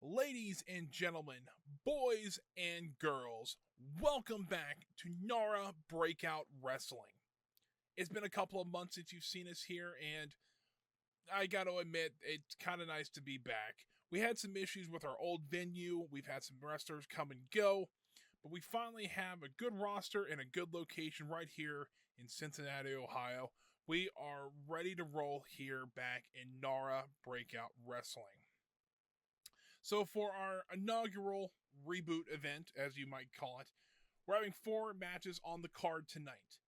Ladies and gentlemen, boys and girls, welcome back to NARA Breakout Wrestling. It's been a couple of months since you've seen us here, and I gotta admit, it's kind of nice to be back. We had some issues with our old venue, we've had some wrestlers come and go, but we finally have a good roster and a good location right here in Cincinnati, Ohio. We are ready to roll here back in NARA Breakout Wrestling. So for our inaugural reboot event, as you might call it, we're having 4 matches on the card tonight.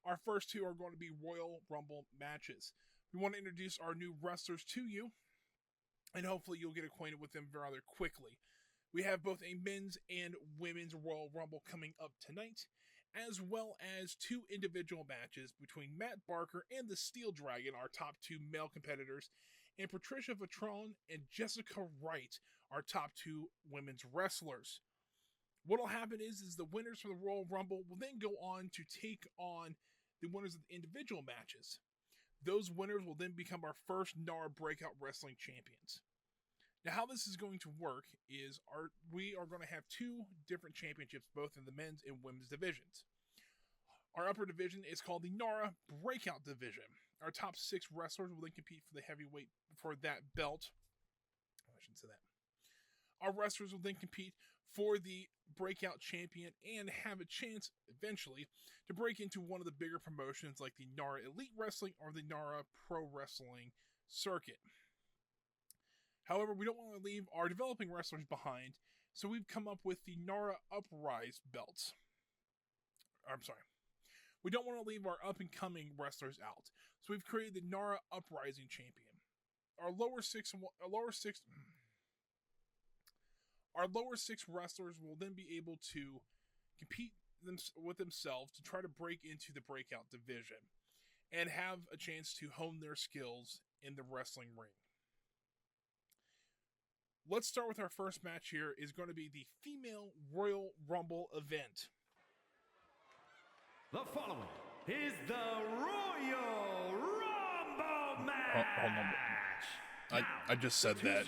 Our first 2 are going to be Royal Rumble matches. We want to introduce our new wrestlers to you, and hopefully you'll get acquainted with them rather quickly. We have both a men's and women's Royal Rumble coming up tonight, as well as 2 individual matches between Matt Barker and the Steel Dragon, our top 2 male competitors, and Patricia Vatron and Jessica Wright, our top 2 women's wrestlers. What will happen is the winners from the Royal Rumble will then go on to take on the winners of the individual matches. Those winners will then become our first NARA Breakout Wrestling champions. Now, how this is going to work is we are going to have 2 different championships, both in the men's and women's divisions. Our upper division is called the NARA Breakout Division. Our top 6 wrestlers will then compete for the heavyweight for that belt. I shouldn't say that. Our wrestlers will then compete for the breakout champion and have a chance eventually to break into one of the bigger promotions like the NARA Elite Wrestling or the NARA Pro Wrestling circuit. However, we don't want to leave our developing wrestlers behind, so we've come up with the NARA Uprise belts. We don't want to leave our up-and-coming wrestlers out, so we've created the NARA Uprising champion. Our lower six wrestlers will then be able to compete with themselves to try to break into the breakout division and have a chance to hone their skills in the wrestling ring. Let's start with our first match here. Is going to be the Female Royal Rumble event. The following is the Royal Rumble match. Hold on. I just said that.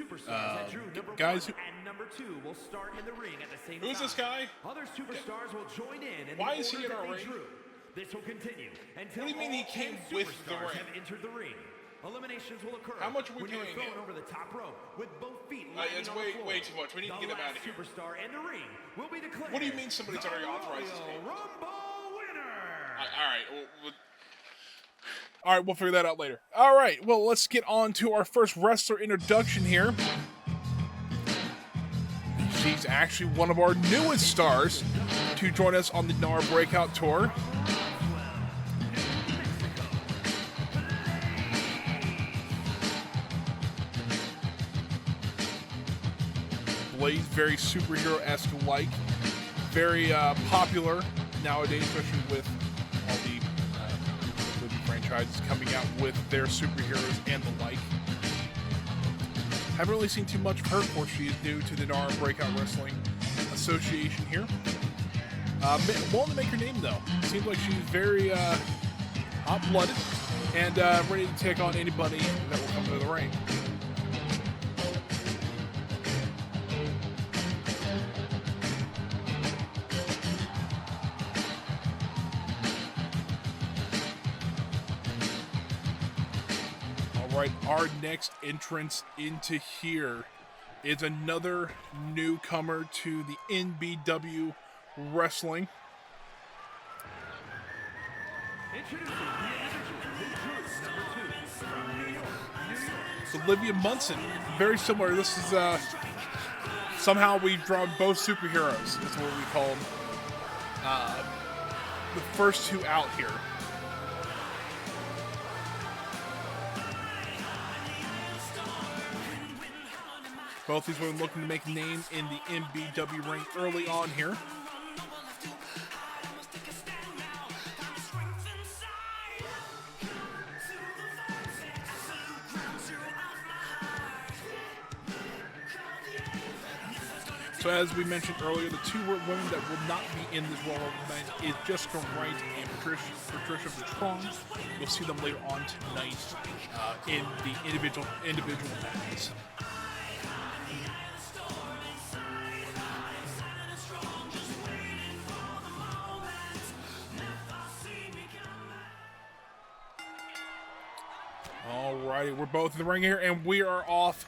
Guys, and number 2 will start in the ring at the same time. Who's this guy? Other superstars will join in. Why is he in our ring? This will continue until what do you mean he came with the ring? Have entered the ring. Eliminations will occur. How much are we when you're paying thrown him? over the top rope with both feet landing it's on the floor. way too much. We need to get him out of here. Superstar in the ring will be declared. What do you mean somebody's already authorized this game? Rumble winner. All right, we'll figure that out later. All right, well, let's get on to our first wrestler introduction here. She's actually one of our newest stars to join us on the NARA Breakout Tour. Blade, very superhero-esque like, very popular nowadays, especially with all the movie franchises coming out with their superheroes and the like. Haven't really seen too much of her. Of course, she is new to the NARA Breakout Wrestling Association here. Willing to make her name, though. Seems like she's very hot-blooded and ready to take on anybody that will come to the ring. Right, our next entrance into here is another newcomer to the NBW Wrestling. It's Olivia Munson. Very similar. This is somehow we've drawn both superheroes. That's what we call them. The first 2 out here. Both these women looking to make a name in the NBW ring early on here. So as we mentioned earlier, the 2 women that will not be in this Royal Rumble match is Jessica Wright and Patricia Vatron. You'll see them later on tonight in the individual matches. Alrighty, we're both in the ring here, and we are off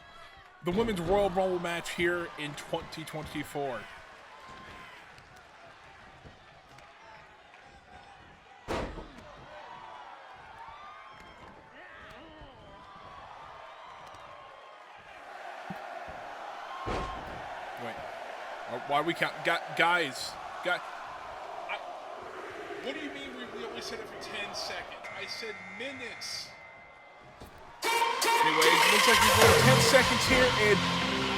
the Women's Royal Rumble match here in 2024. Wait, why we count? Guys, what do you mean we only said it for 10 seconds? I said minutes. Anyways, looks like we've got 10 seconds here, and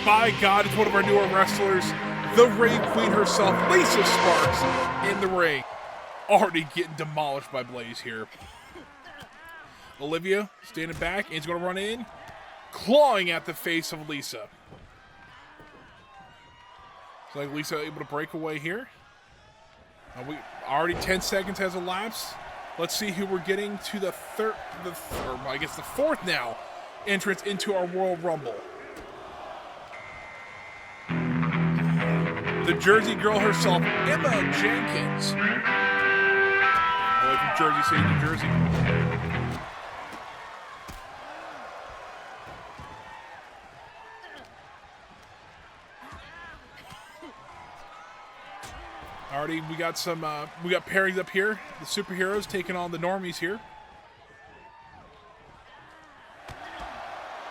by God, it's one of our newer wrestlers, the Rave Queen herself, Lisa Sparks, in the ring. Already getting demolished by Blaze here. Olivia standing back, and he's going to run in, clawing at the face of Lisa. It's like Lisa able to break away here. We already 10 seconds has elapsed. Let's see who we're getting to the fourth now entrance into our Royal Rumble. The Jersey girl herself, Emma Jenkins. All the way from Jersey City, New Jersey. Already, we got pairings up here. The superheroes taking on the normies here.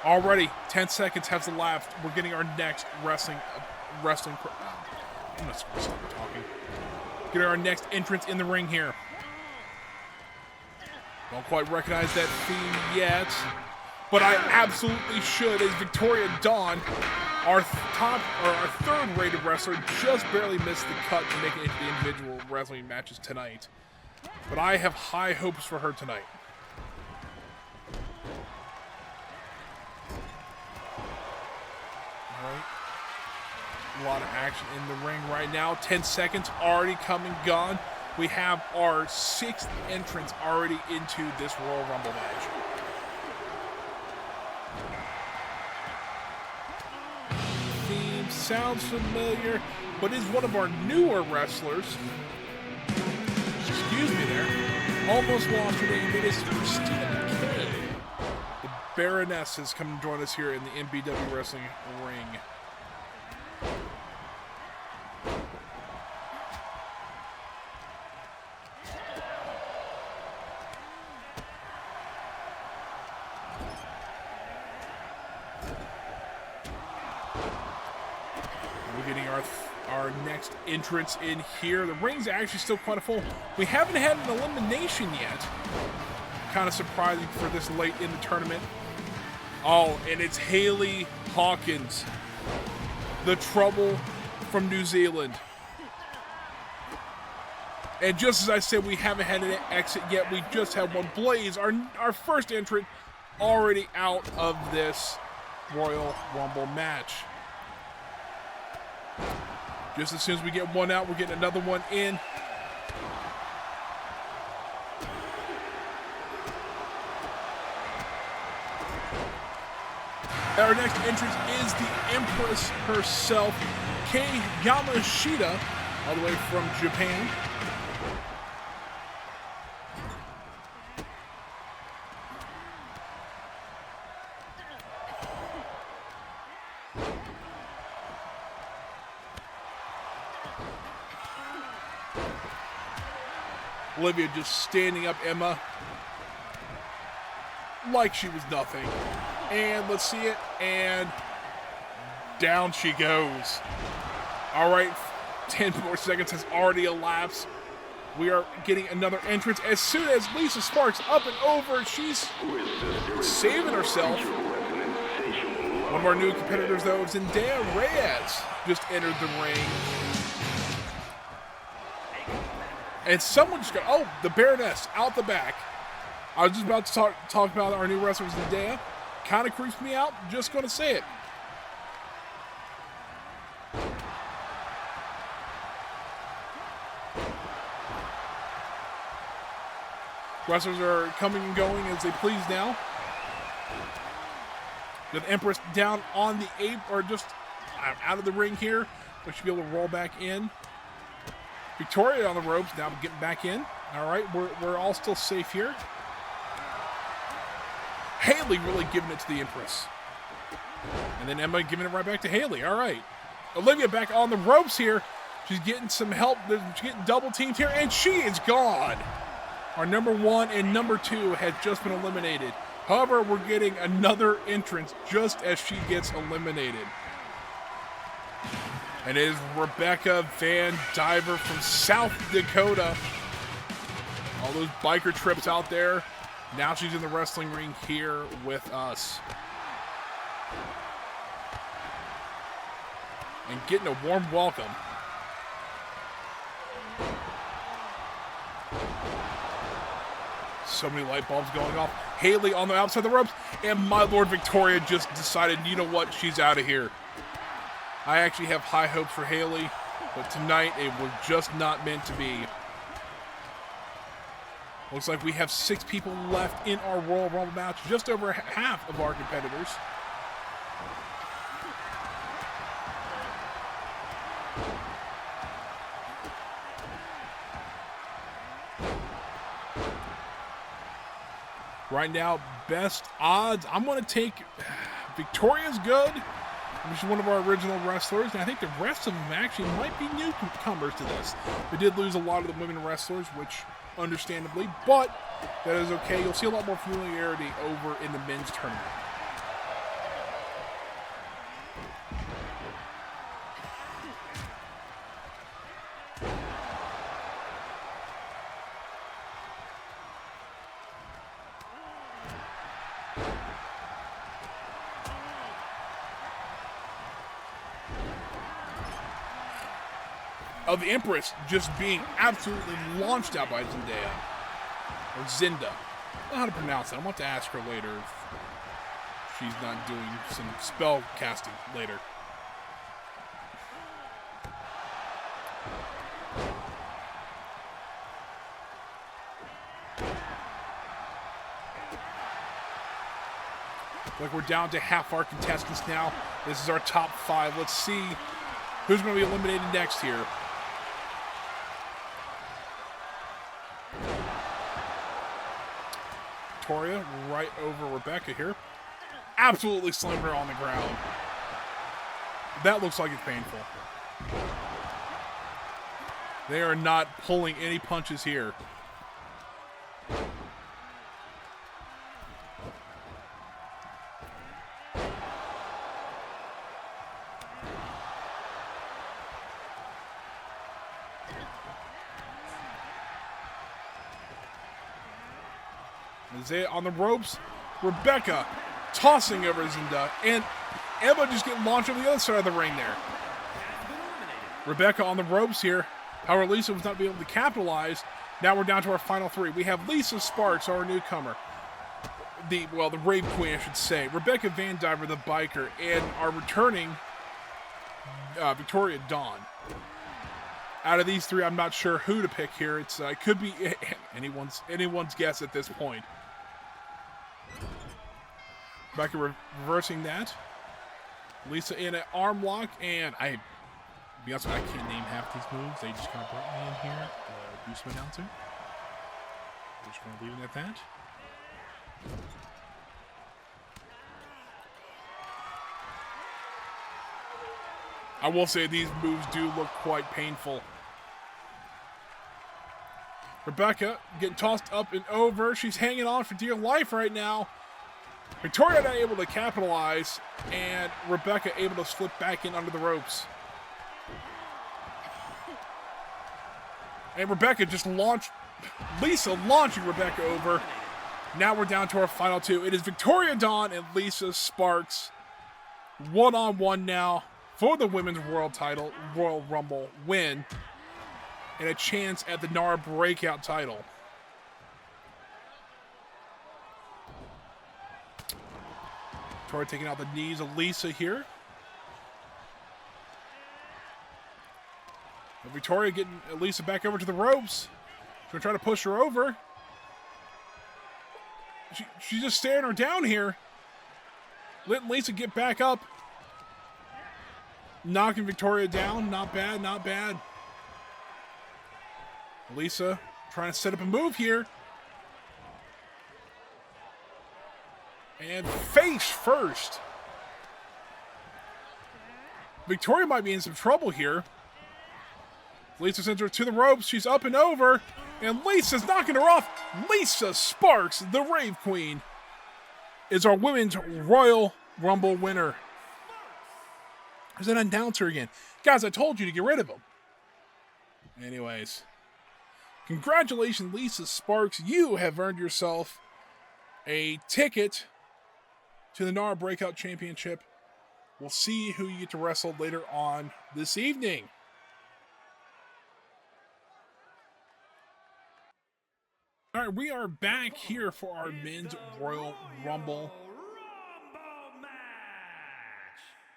Already, 10 seconds has elapsed. We're getting our next wrestling. I'm not supposed to stop talking. Getting our next entrance in the ring here. Don't quite recognize that theme yet, but I absolutely should. As Victoria Dawn, our third-rated wrestler, just barely missed the cut to make it into the individual wrestling matches tonight. But I have high hopes for her tonight. All right. A lot of action in the ring right now. 10 seconds already come and gone. We have our 6th entrance already into this Royal Rumble match. Sounds familiar, but is one of our newer wrestlers. Excuse me there. Almost lost her name. It is Christina McKay. The Baroness has come to join us here in the NBW Wrestling ring. Our next entrance in here. The ring's actually still quite full. We haven't had an elimination yet. Kind of surprising for this late in the tournament. Oh, and it's Haley Hawkins, the Trouble from New Zealand. And just as I said, we haven't had an exit yet. We just had one. Blaze, our first entrant, already out of this Royal Rumble match. Just as soon as we get one out, we're getting another one in. Our next entrance is the Empress herself, Kei Yamashita, all the way from Japan. Olivia just standing up Emma like she was nothing. And let's see it. And down she goes. All right, 10 more seconds has already elapsed. We are getting another entrance as soon as Lisa Sparks up and over. She's saving herself. One of our new competitors, though, Zendaya Reyes, just entered the ring. And someone just got, oh, the Baroness out the back. I was just about to talk about our new wrestler, Zendaya. Kind of creeps me out. Just going to say it. Wrestlers are coming and going as they please now. The Empress down on the apron, or just out of the ring here. We should be able to roll back in. Victoria on the ropes, now getting back in. All right, we're all still safe here. Haley really giving it to the Empress. And then Emma giving it right back to Haley. All right. Olivia back on the ropes here. She's getting some help. She's getting double teamed here, and she is gone. Our number 1 and number 2 had just been eliminated. However, we're getting another entrance just as she gets eliminated. And it is Rebecca Van Diver from South Dakota. All those biker trips out there. Now she's in the wrestling ring here with us. And getting a warm welcome. So many light bulbs going off. Haley on the outside of the ropes. And my Lord Victoria just decided, you know what? She's out of here. I actually have high hopes for Haley. But tonight, it was just not meant to be. Looks like we have 6 people left in our Royal Rumble match. Just over half of our competitors. Right now, best odds. I'm going to take Victoria's good. She's one of our original wrestlers, and I think the rest of them actually might be newcomers to this. We did lose a lot of the women wrestlers, which understandably, but that is okay. You'll see a lot more familiarity over in the men's tournament. Of the Empress just being absolutely launched out by Zendaya. Or Zinda. I don't know how to pronounce it. I want to ask her later if she's not doing some spell casting later. Like we're down to half our contestants now. This is our top 5. Let's see who's going to be eliminated next here. Victoria right over Rebecca here. Absolutely slammed her on the ground. That looks like it's painful. They are not pulling any punches here. Isaiah on the ropes. Rebecca tossing over Zinda. And Emma just getting launched over the other side of the ring there. Rebecca on the ropes here. However, Lisa was not able to capitalize. Now we're down to our final 3. We have Lisa Sparks, our newcomer. The Rave Queen, I should say. Rebecca Van Diver, the biker. And our returning Victoria Dawn. Out of these 3, I'm not sure who to pick here. It could be anyone's guess at this point. Back to reversing that. Lisa in an arm lock, and to be honest with you, I can't name half these moves. They just kind of brought me in here. Do some announcing. Just going to leave it at that. I will say these moves do look quite painful. Rebecca getting tossed up and over. She's hanging on for dear life right now. Victoria not able to capitalize, and Rebecca able to slip back in under the ropes. And Rebecca just launched, Lisa launching Rebecca over. Now we're down to our final 2. It is Victoria Dawn and Lisa Sparks. One-on-one now for the Women's World title, Royal Rumble win, and a chance at the NARA Breakout title. Victoria taking out the knees of Lisa here. But Victoria getting Lisa back over to the ropes. She's going to try to push her over. She's just staring her down here. Letting Lisa get back up. Knocking Victoria down. Not bad, not bad. Lisa trying to set up a move here. And face first. Victoria might be in some trouble here. Lisa sends her to the ropes. She's up and over. And Lisa's knocking her off. Lisa Sparks, the Rave Queen, is our Women's Royal Rumble winner. There's an announcer again. Guys, I told you to get rid of him. Anyways. Congratulations, Lisa Sparks. You have earned yourself a ticket to the NARA Breakout Championship. We'll see who you get to wrestle later on this evening. All right, we are back here for our Men's Royal Rumble.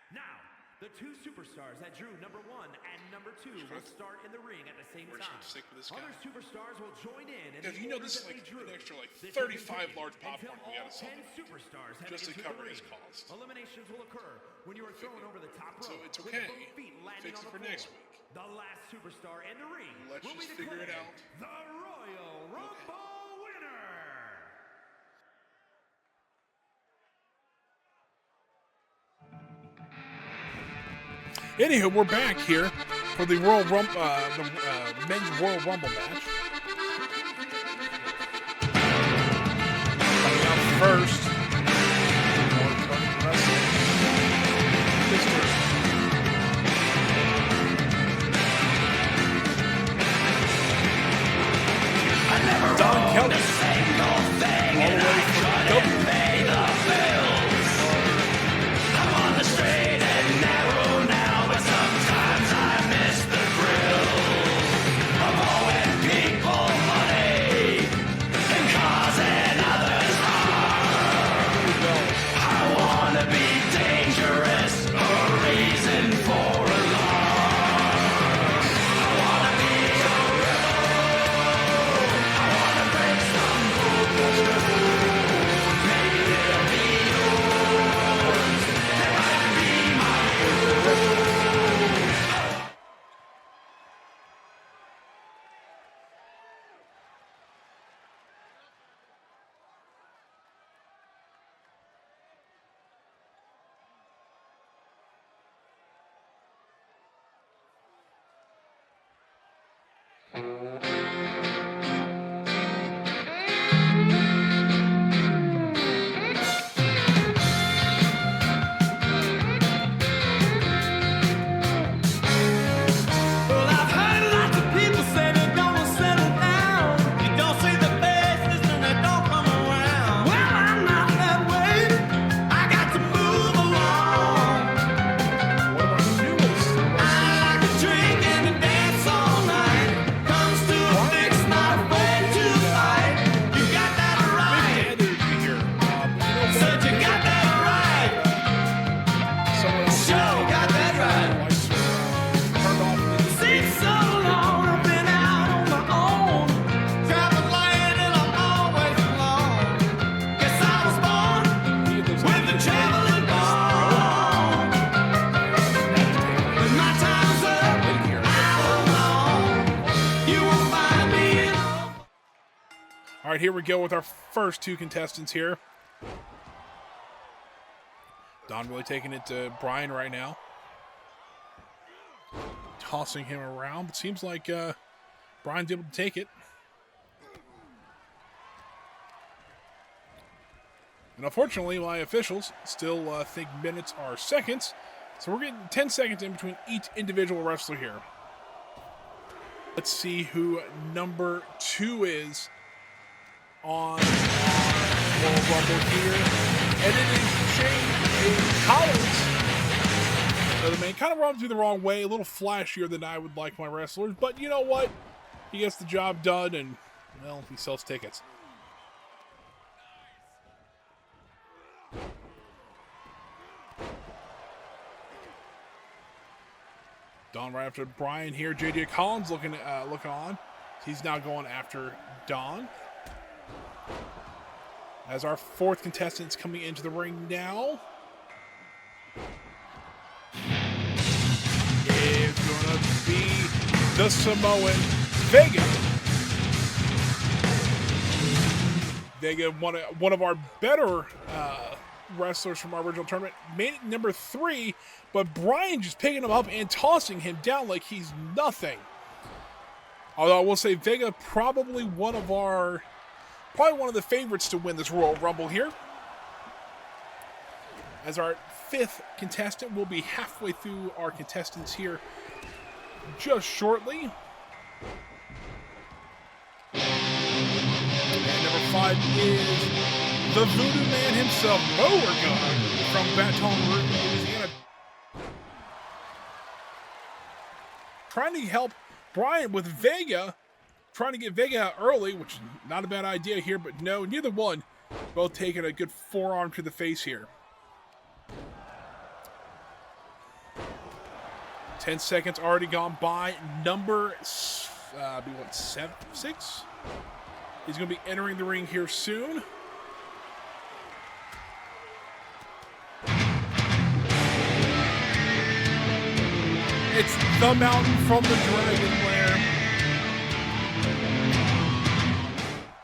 Now, the two superstars that drew number 1 and number 2 will start in the ring at the same time. Other superstars will join in. Because you know this is like an extra 35 large popcorn we gotta sell just to cover his costs. Eliminations will occur when you are thrown over the top rope. So it's okay. Fix it for next week. The last superstar in the ring. Let's just figure it out. The Royal Rumble winner. Anywho, we're back here for the Men's Royal Rumble match. Coming out first, Don Kelly. All right, here we go with our first two contestants here. Don really taking it to Brian right now. Tossing him around, but seems like Brian's able to take it. And unfortunately, my officials still think minutes are seconds, so we're getting 10 seconds in between each individual wrestler here. Let's see who number 2 is on Royal Rumble here. And it is Shane Collins. So the man kind of runs through the wrong way, a little flashier than I would like my wrestlers, but you know what? He gets the job done, and, well, he sells tickets. Don right after Brian here. JJ Collins looking on. He's now going after Don. As our fourth contestant's coming into the ring now. It's going to be the Samoan Vega. Vega, one of our better wrestlers from our original tournament. Made it number 3, but Brian just picking him up and tossing him down like he's nothing. Although I will say Vega probably one of the favorites to win this Royal Rumble here. As our 5th contestant, we'll be halfway through our contestants here just shortly. And number 5 is the Voodoo Man himself, Beauregard, from Baton Rouge, Louisiana. Trying to help Brian with Vega, trying to get Vega out early, which is not a bad idea here, but no, neither one. Both taking a good forearm to the face here. 10 seconds already gone by. Number 6? He's going to be entering the ring here soon. It's the Mountain from the Dragon Lair.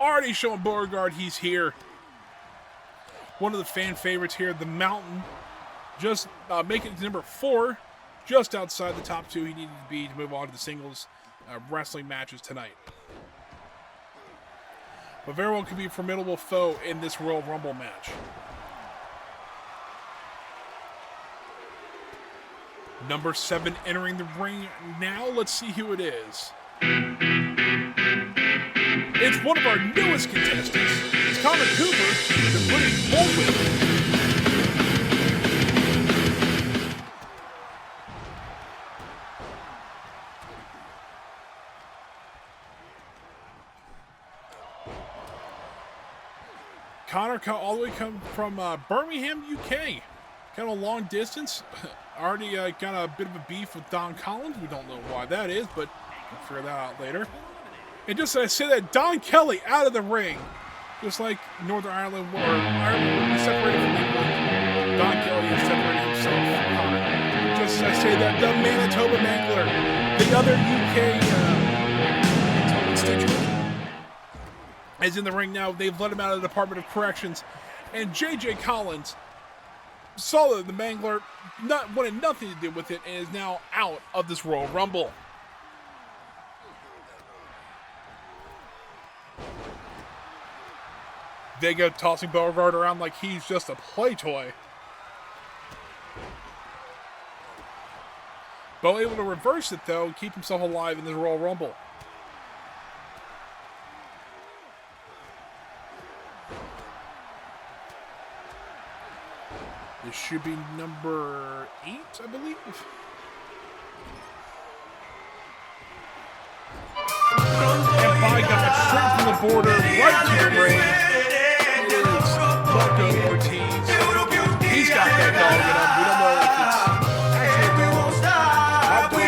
Already showing Beauregard he's here. One of the fan favorites here, the Mountain. Just making it to number 4. Just outside the top 2 he needed to be to move on to the singles wrestling matches tonight. But very well could be a formidable foe in this Royal Rumble match. Number 7 entering the ring now. Let's see who it is. It's one of our newest contestants. It's Connor Cooper, the British Bullwhip. Connor all the way come from Birmingham, UK. Kind of a long distance. Already got a bit of a beef with Don Collins. We don't know why that is, but we'll figure that out later. And just as I say that, Don Kelly out of the ring. Just like Northern Ireland or Ireland would be separated from England, Don Kelly has separated himself from Connor. Just as I say that, the Manitoba Mangler, the other UK constituent, is in the ring now. They've let him out of the Department of Corrections. And J.J. Collins saw that the Mangler wanted nothing to do with it and is now out of this Royal Rumble. Vega tossing Beauregard around like he's just a play toy. Bo able to reverse it though and keep himself alive in this Royal Rumble. This should be number 8, I believe. And by God, straight from the border, right to the ring, it is Marco Ortiz. He's got that dog in him. We don't know if it's actually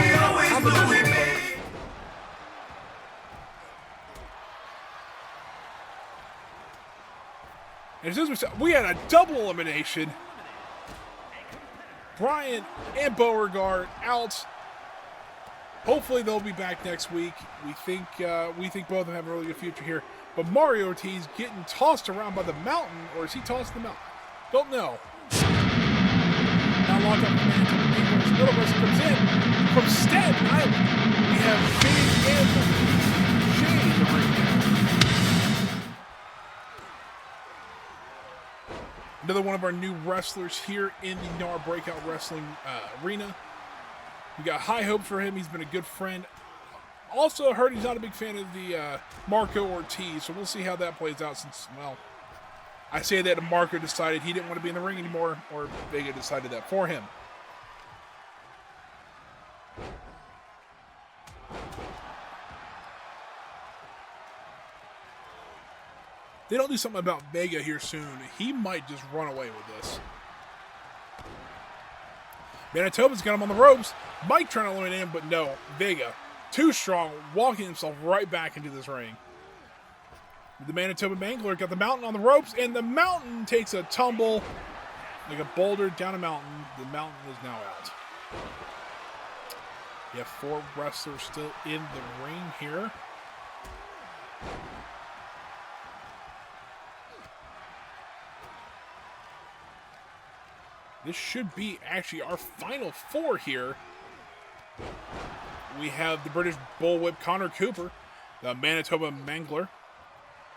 and as soon as we had a double elimination. Brian and Beauregard out. Hopefully they'll be back next week. We think both of them have a really good future here. But Mario Ortiz getting tossed around by the Mountain, or is he tossed the Mountain? Don't know. Now locked up the man. Little West comes in from Staten Island. We have Big and Shane the ring now. Another one of our new wrestlers here in the NARA Breakout Wrestling arena. We got high hopes for him. He's been a good friend. Also heard he's not a big fan of the Marco Ortiz, so we'll see how that plays out since, well, I say that Marco decided he didn't want to be in the ring anymore, or Vega decided that for him. They don't do something about Vega here soon, he might just run away with this. Manitoba's got him on the ropes. Mike trying to eliminate him, but no. Vega, too strong, walking himself right back into this ring. The Manitoba Mangler got the Mountain on the ropes, and the Mountain takes a tumble like a boulder down a mountain. The Mountain is now out. You have 4 wrestlers still in the ring here. This should be actually our final four here. We have the British Bullwhip Connor Cooper, the Manitoba Mangler,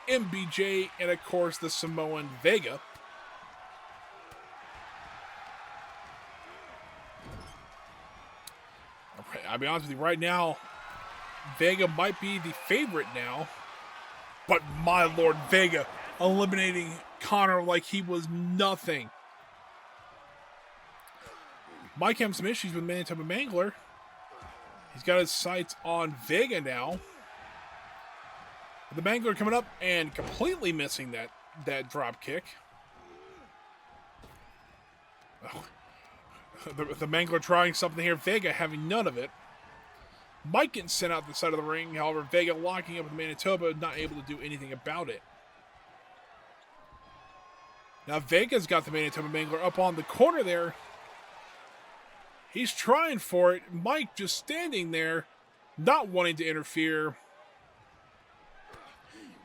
MBJ, and of course the Samoan Vega. Okay, I'll be honest with you, right now, Vega might be the favorite now, but my lord, Vega eliminating Connor like he was nothing. Mike having some issues with Manitoba Mangler. He's got his sights on Vega now. The Mangler coming up and completely missing that drop kick. Oh. The Mangler trying something here. Vega having none of it. Mike getting sent out the side of the ring. However, Vega locking up with Manitoba, not able to do anything about it. Now Vega's got the Manitoba Mangler up on the corner there. He's trying for it. Mike just standing there, not wanting to interfere.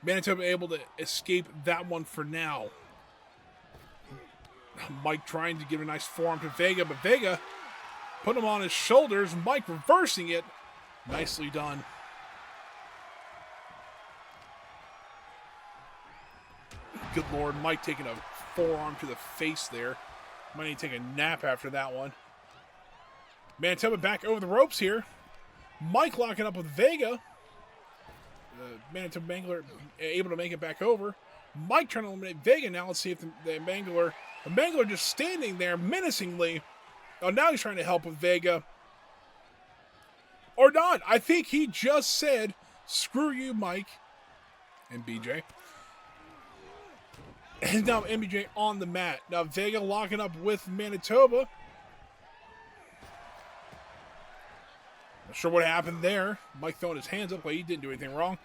Manitoba able to escape that one for now. Mike trying to give a nice forearm to Vega, but Vega put him on his shoulders. Mike reversing it. Nicely done. Good Lord, Mike taking a forearm to the face there. Might need to take a nap after that one. Manitoba back over the ropes here. Mike locking up with Vega. Manitoba Mangler able to make it back over. Mike trying to eliminate Vega now. Let's see if the Mangler just standing there menacingly. Oh, now he's trying to help with Vega. Or not. I think he just said, screw you, Mike. And BJ. And now MBJ on the mat. Now Vega locking up with Manitoba. Not sure what happened there. Mike throwing his hands up like he didn't do anything wrong.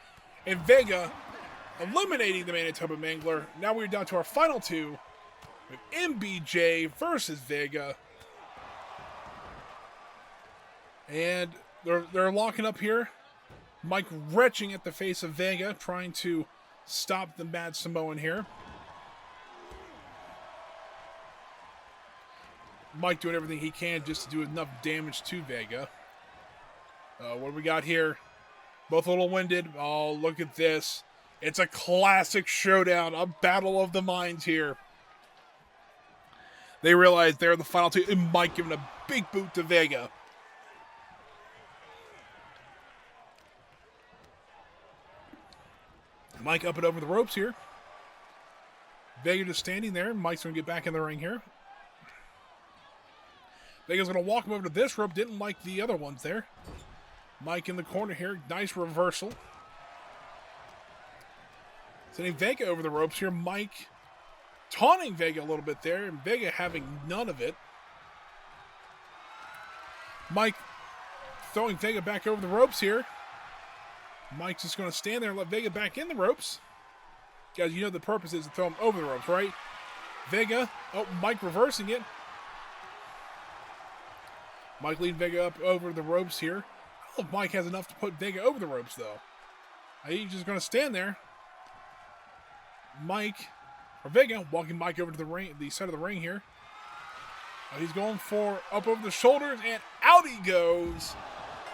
And Vega eliminating the Manitoba Mangler. Now we're down to our final two. With MBJ versus Vega. And they're locking up here. Mike retching at the face of Vega, trying to stop the Mad Samoan here. Mike doing everything he can just to do enough damage to Vega. What do we got here? Both a little winded. Oh, look at this. It's a classic showdown, a battle of the minds here. They realize they're the final two, and Mike giving a big boot to Vega. Mike up and over the ropes here. Vega just standing there. Mike's going to get back in the ring here. Vega's going to walk him over to this rope. Didn't like the other ones there. Mike in the corner here. Nice reversal. Sending Vega over the ropes here. Mike taunting Vega a little bit there, and Vega having none of it. Mike throwing Vega back over the ropes here. Mike's just going to stand there and let Vega back in the ropes. Guys, you know the purpose is to throw him over the ropes, right? Vega, oh, Mike reversing it. Mike leading Vega up over the ropes here. I don't know if Mike has enough to put Vega over the ropes, though. He's just going to stand there. Vega walking Mike over to the ring, the side of the ring here. He's going for up over the shoulders, and out he goes.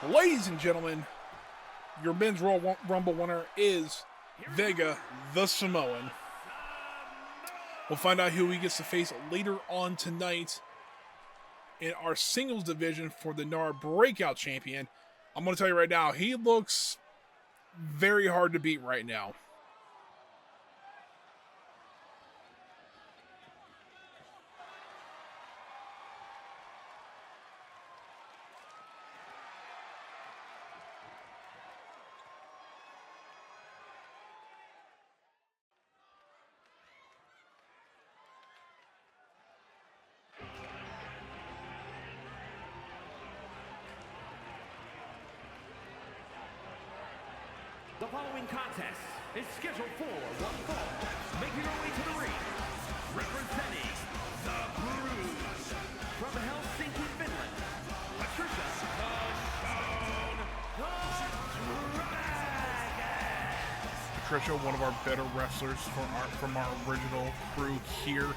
Ladies and gentlemen, your men's Royal Rumble winner is Vega, the Samoan. We'll find out who he gets to face later on tonight in our singles division for the NARA Breakout Champion. I'm going to tell you right now, he looks very hard to beat right now. The following contest is scheduled for one fall. Making her way to the ring, representing the Bruise from Helsinki, Finland, Patricia the Dragon. Patricia, one of our better wrestlers from our original crew here.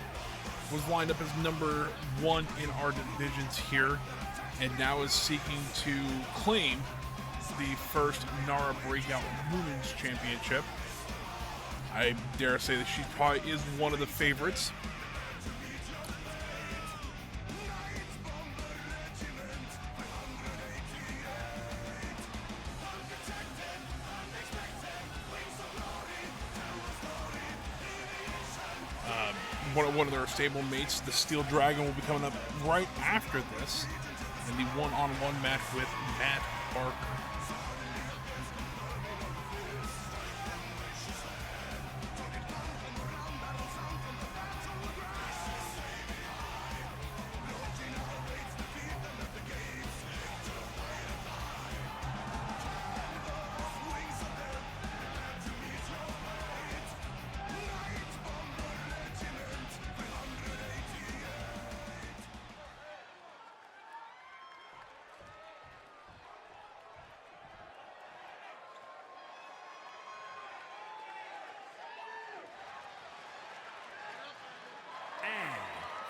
was lined up as number 1 in our divisions here, and now is seeking to claim the first NARA Breakout Women's Championship. I dare say that she probably is one of the favorites. One of their stable mates, the Steel Dragon, will be coming up right after this in the one-on-one match with Matt Barker.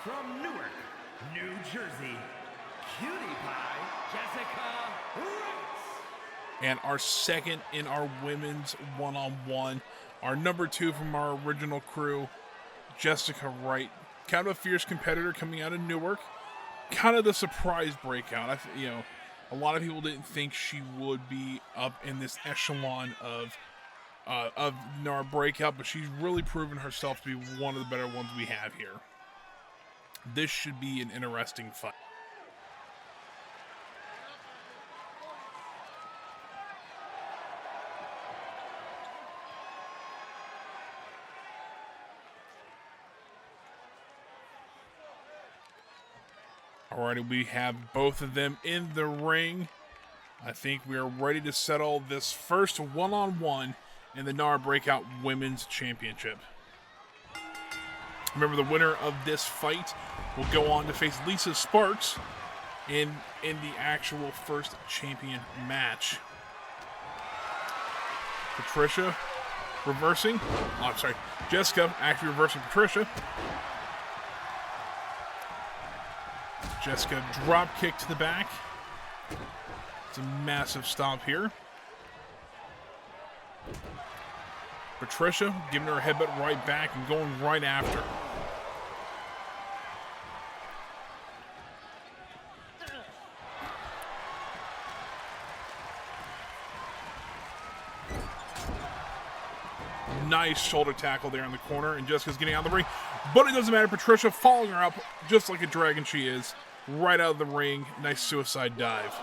From Newark, New Jersey, Cutie Pie, Jessica Wright. And our second in our women's one-on-one, our number 2 from our original crew, Jessica Wright. Kind of a fierce competitor coming out of Newark. Kind of the surprise breakout. A lot of people didn't think she would be up in this echelon of NARA Breakout, but she's really proven herself to be one of the better ones we have here. This should be an interesting fight. Alrighty, we have both of them in the ring. I think we are ready to settle this first one-on-one in the NARA Breakout Women's Championship. Remember, the winner of this fight will go on to face Lisa Sparks in the actual first champion match. Patricia reversing. Oh, I'm sorry. Jessica actually reversing Patricia. Jessica drop kick to the back. It's a massive stomp here. Patricia giving her a headbutt right back and going right after. Nice shoulder tackle there in the corner, and Jessica's getting out of the ring. But it doesn't matter. Patricia following her up just like a dragon she is. Right out of the ring. Nice suicide dive.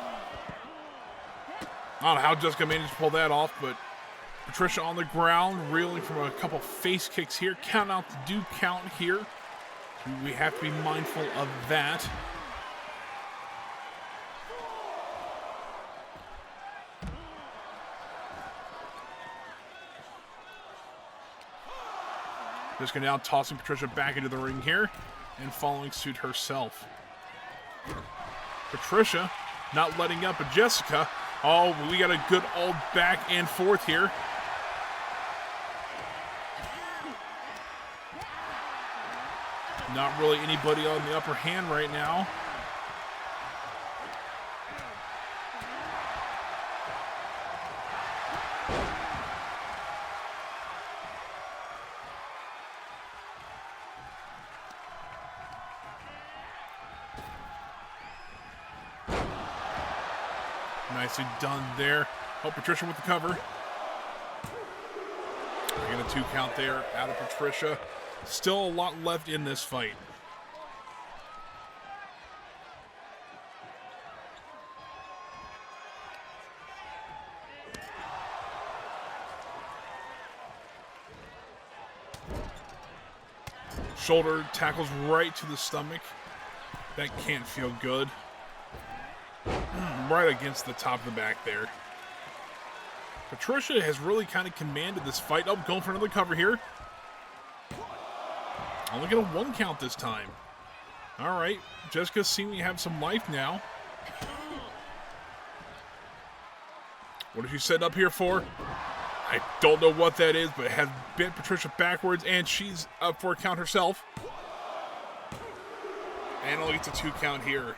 I don't know how Jessica managed to pull that off, but Patricia on the ground, reeling from a couple face kicks here. Count out do count here. We have to be mindful of that. Jessica now tossing Patricia back into the ring here and following suit herself. Patricia not letting up, but Jessica, oh, we got a good old back and forth here. Not really anybody on the upper hand right now. Nicely done there. Oh, Patricia with the cover. Again, a 2 count there out of Patricia. Still a lot left in this fight. Shoulder tackles right to the stomach. That can't feel good. Right against the top of the back there. Patricia has really kind of commanded this fight. Oh, going for another cover here. Only get a 1 count this time. All right, Jessica seeming to have some life now. What is she setting up here for? I don't know what that is, but it has bent Patricia backwards, and she's up for a count herself. And only gets a 2 count here.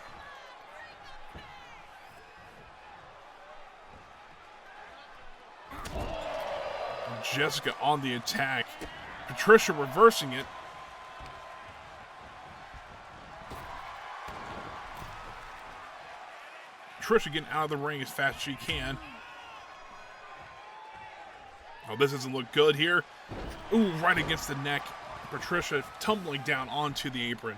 Jessica on the attack. Patricia reversing it. Patricia getting out of the ring as fast as she can. Oh, this doesn't look good here. Ooh, right against the neck. Patricia tumbling down onto the apron.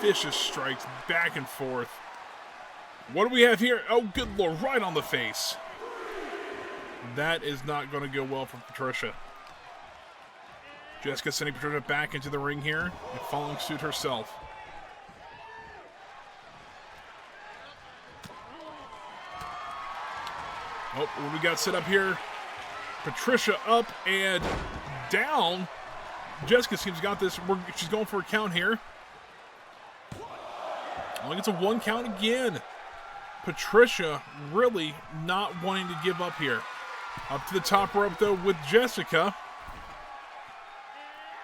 Vicious strikes back and forth. What do we have here? Oh, good Lord, right on the face. That is not going to go well for Patricia. Jessica sending Patricia back into the ring here and following suit herself. Oh, what we got set up here? Patricia up and down. Jessica seems got this. She's going for a count here. Only gets a 1 count again. Patricia really not wanting to give up here. Up to the top rope though with Jessica.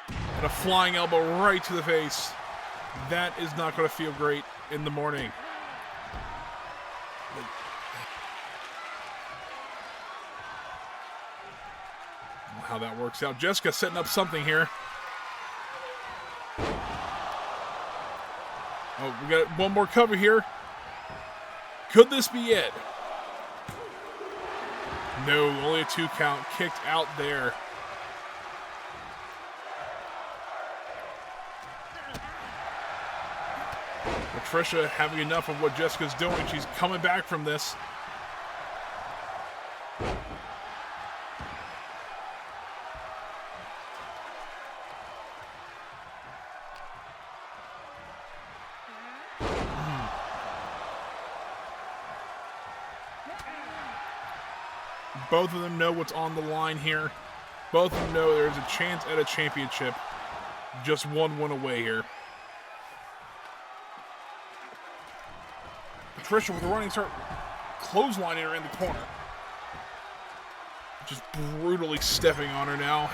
And a flying elbow right to the face. That is not going to feel great in the morning. How that works out. Jessica setting up something here. Oh, we got one more cover here. Could this be it? No, only a 2 count. Kicked out there. Patricia having enough of what Jessica's doing. She's coming back from this. Both of them know what's on the line here. Both of them know there's a chance at a championship. Just 1 win away here. Patricia with a running start, clotheslining her in the corner. Just brutally stepping on her now.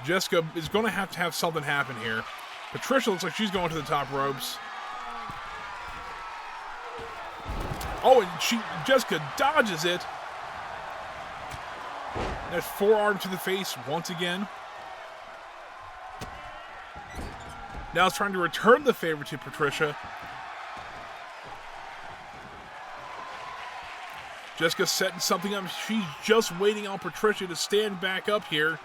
Jessica is going to have something happen here. Patricia looks like she's going to the top ropes. Oh, and Jessica dodges it. That forearm to the face once again. Now it's trying to return the favor to Patricia. Jessica setting something up. She's just waiting on Patricia to stand back up here.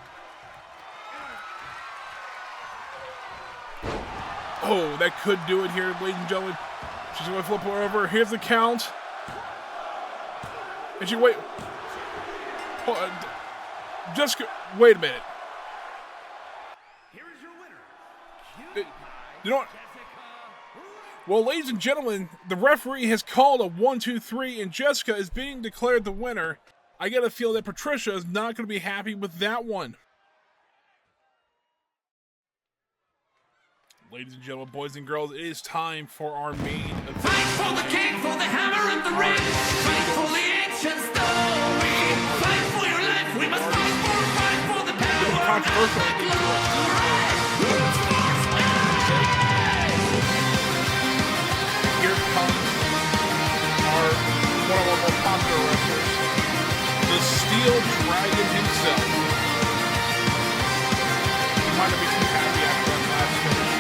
Oh, that could do it here, ladies and gentlemen. She's going to flip her over. Here's the count. And she wait. Jessica, wait a minute. Here is your winner. You know what? Well, ladies and gentlemen, the referee has called a 1-2-3, and Jessica is being declared the winner. I get a feel that Patricia is not going to be happy with that one. Ladies and gentlemen, boys and girls, it is time for our main event. Fight for the king, for the hammer and the ring. Fight for the ancient story. Fight for your life. We must fight for the power and the glory. Here comes one of our more popular wrestlers, the Steel Dragon himself. He might not be too happy after that last finish.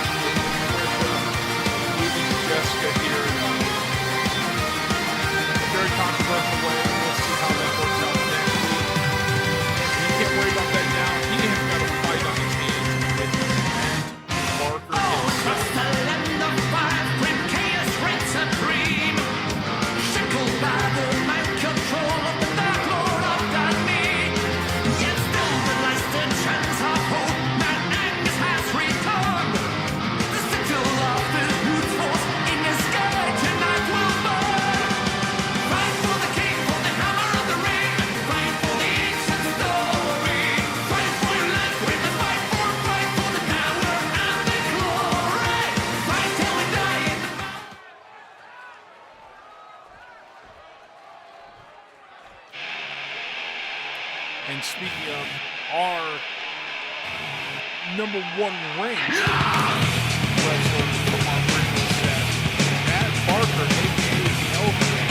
Jessica here in a very controversial way. We'll see how that works out next week. He can't worry about that now. He has got a fight on his hands with Marker. Across the land of fire, when chaos reigns supreme, shackled by the mind control of the Dark Lord of Darkness. Yes, the And speaking of our #1 ranked wrestler from our original set, Matt Barker, aka the Elephant.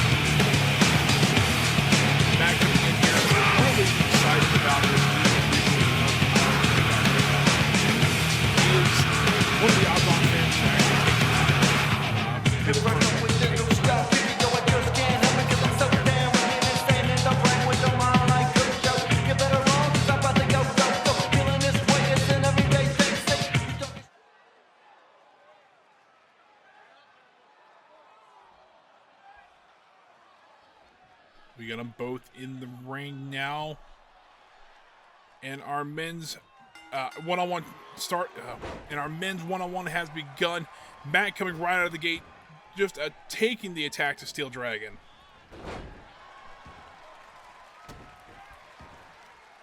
Matt coming in here, really excited about this. He is one of the odds-on fans to actually take the We got them both in the ring now. And our men's one-on-one start, and our men's one-on-one has begun. Matt coming right out of the gate, just taking the attack to Steel Dragon.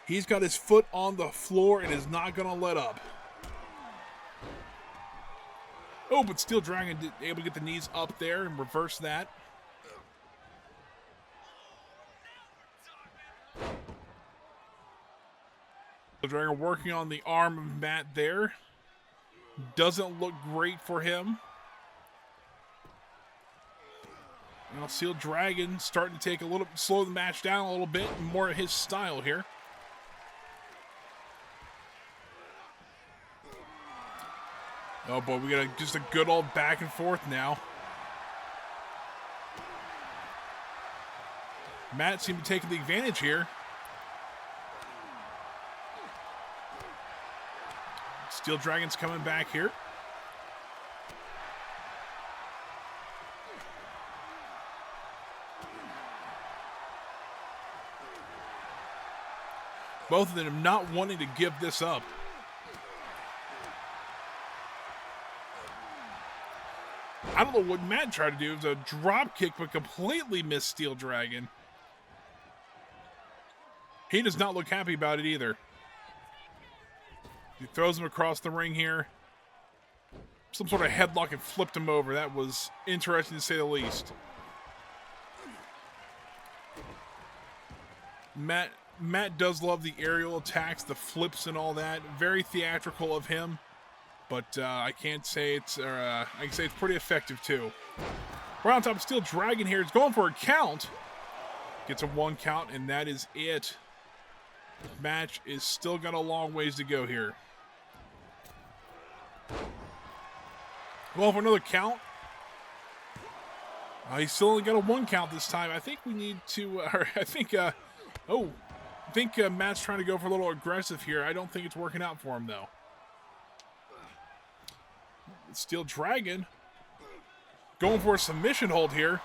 He's got his foot on the floor and is not going to let up. Oh, but Steel Dragon able to get the knees up there and reverse that. Steel Dragon working on the arm of Matt there. Doesn't look great for him. Now Steel Dragon starting to take slow the match down a little bit, more of his style here. Oh boy, we got just a good old back and forth now. Matt seemed to be taking the advantage here. Steel Dragon's coming back here. Both of them not wanting to give this up. I don't know what Matt tried to do. It was a drop kick, but completely missed Steel Dragon. He does not look happy about it either. He throws him across the ring here. Some sort of headlock and flipped him over. That was interesting to say the least. Matt does love the aerial attacks, the flips and all that. Very theatrical of him. But I can say it's pretty effective too. We're on top of Steel Dragon here. It's going for a count. Gets a 1 count, and that is it. Match is still got a long ways to go here. Well, for another count. He's still only got a 1 count this time. I think we need to. I think Matt's trying to go for a little aggressive here. I don't think it's working out for him though. Steel Dragon going for a submission hold here.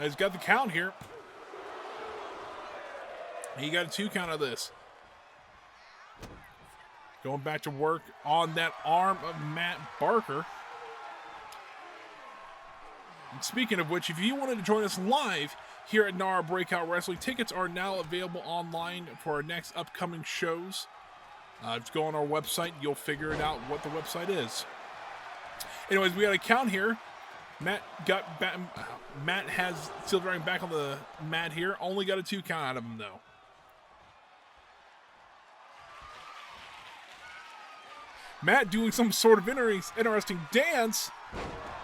He's got the count here. He got a 2 count of this. Going back to work on that arm of Matt Barker. And speaking of which, if you wanted to join us live here at NARA Breakout Wrestling, tickets are now available online for our next upcoming shows. Just go on our website, you'll figure it out what the website is. Anyways, we got a count here. Matt has Steel Dragon back on the mat here. Only got a 2 count out of him though. Matt doing some sort of interesting dance.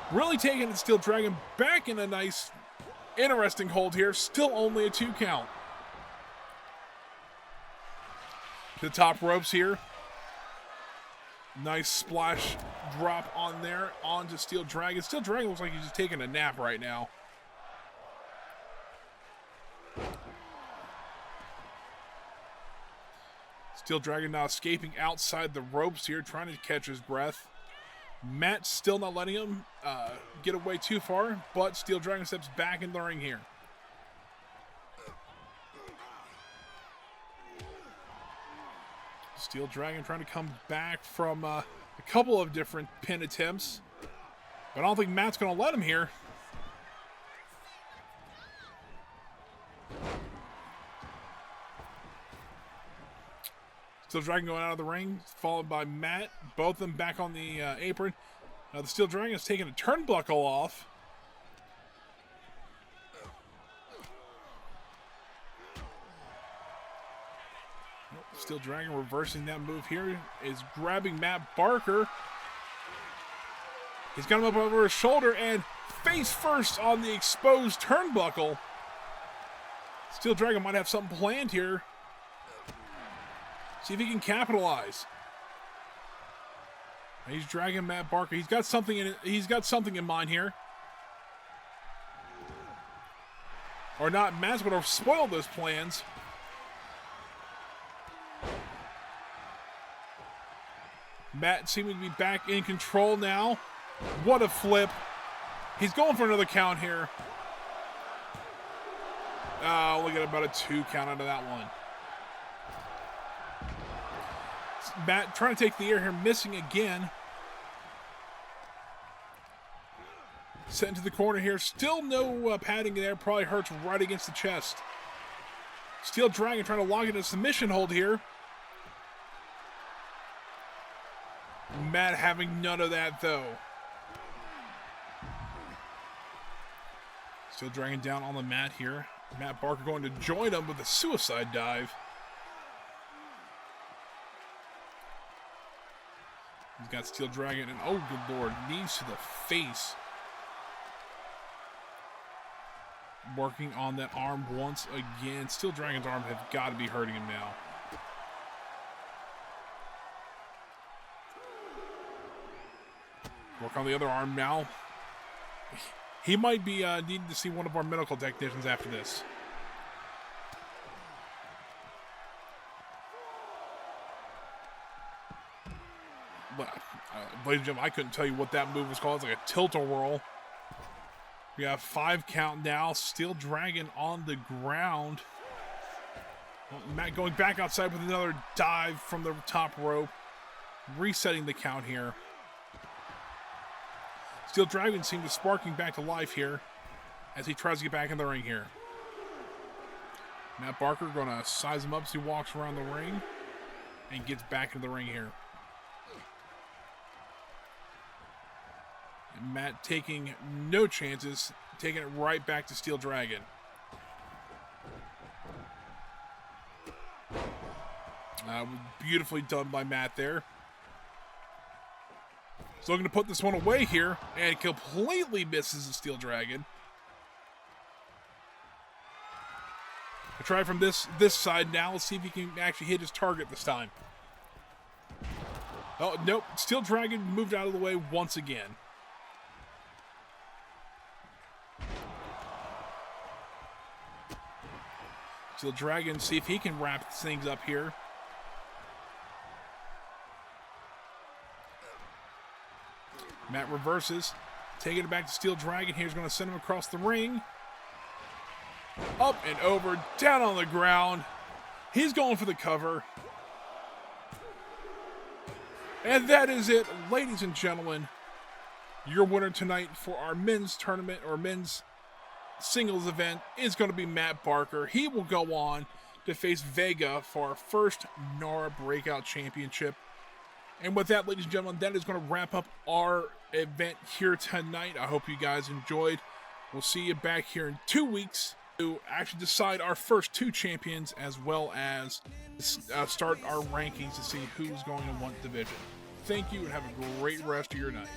Really taking the Steel Dragon back in a nice, interesting hold here. Still only a 2 count. To the top ropes here. Nice splash drop on there onto Steel Dragon. Steel Dragon looks like he's just taking a nap right now. Steel Dragon now escaping outside the ropes here, trying to catch his breath. Matt still not letting him get away too far, but Steel Dragon steps back in the ring here. Steel Dragon trying to come back from a couple of different pin attempts, but I don't think Matt's going to let him here. Steel Dragon going out of the ring, followed by Matt. Both of them back on the apron. The Steel Dragon is taking a turnbuckle off. Steel Dragon reversing that move here. Is grabbing Matt Barker. He's got him up over his shoulder and face first on the exposed turnbuckle. Steel Dragon might have something planned here. See if he can capitalize. He's dragging Matt Barker. He's got something in it. He's got something in mind here. Or not. Matt's going to spoil those plans. Matt seeming to be back in control now. What a flip. He's going for another count here. Oh, look at about a 2 count out of that one. Matt trying to take the air here, missing again. Set into the corner here. Still no padding there. Probably hurts right against the chest. Steel Dragon trying to lock in a submission hold here. Matt having none of that though. Steel Dragon down on the mat here. Matt Barker going to join him with a suicide dive. He's got Steel Dragon and, oh good lord, knees to the face. Working on that arm once again. Steel Dragon's arm have got to be hurting him now. Work on the other arm now. He might be needing to see one of our medical technicians after this. Ladies and gentlemen, I couldn't tell you what that move was called. It's like a tilt-a-whirl. We got 5 count now. Steel Dragon on the ground. Well, Matt going back outside with another dive from the top rope. Resetting the count here. Steel Dragon seems to be sparking back to life here as he tries to get back in the ring here. Matt Barker going to size him up as he walks around the ring and gets back into the ring here. And Matt taking no chances, taking it right back to Steel Dragon. Beautifully done by Matt there. He's looking to put this one away here, and completely misses the Steel Dragon. I try from this side now. Let's see if he can actually hit his target this time. Oh, nope. Steel Dragon moved out of the way once again. Steel Dragon, see if he can wrap things up here. Matt reverses, taking it back to Steel Dragon. Here's going to send him across the ring. Up and over, down on the ground. He's going for the cover. And that is it, ladies and gentlemen. Your winner tonight for our men's tournament, or men's singles event, is going to be Matt Barker. He will go on to face Vega for our first NARA Breakout Championship. And with that, ladies and gentlemen, that is going to wrap up our event here tonight. I hope you guys enjoyed. We'll see you back here in 2 weeks to actually decide our first 2 champions, as well as start our rankings to see who's going in what division. Thank you, and have a great rest of your night.